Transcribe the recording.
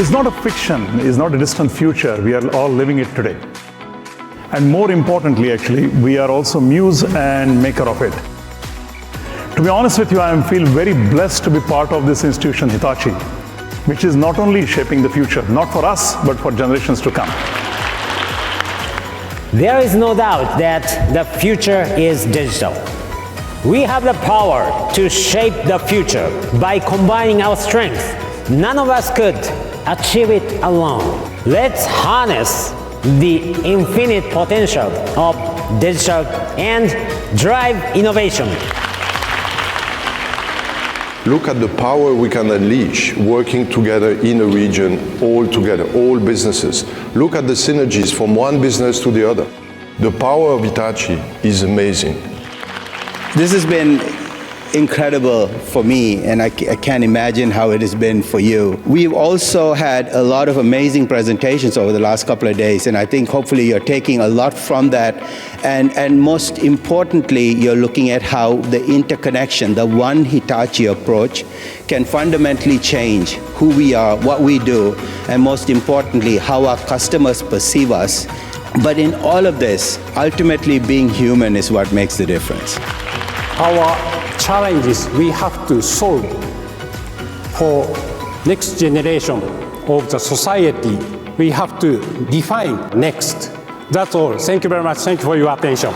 is not a fiction, is not a distant future. We are all living it today. And more importantly, actually, we are also muse and maker of it. To be honest with you, I feel very blessed to be part of this institution, Hitachi, which is not only shaping the future, not for us, but for generations to come. There is no doubt that the future is digital. We have the power to shape the future by combining our strengths. None of us could achieve it alone. Let's harness the infinite potential of digital and drive innovation. Look at the power we can unleash working together in a region, all together, all businesses. Look at the synergies from one business to the other. The power of Hitachi is amazing. This has been incredible for me, and I can't imagine how it has been for you. We've also had a lot of amazing presentations over the last couple of days, and I think hopefully you're taking a lot from that. And most importantly, you're looking at how the interconnection, the one Hitachi approach, can fundamentally change who we are, what we do, and most importantly, how our customers perceive us. But in all of this, ultimately being human is what makes the difference. Our challenges we have to solve for next generation of the society, we have to define next. That's all. Thank you very much. Thank you for your attention.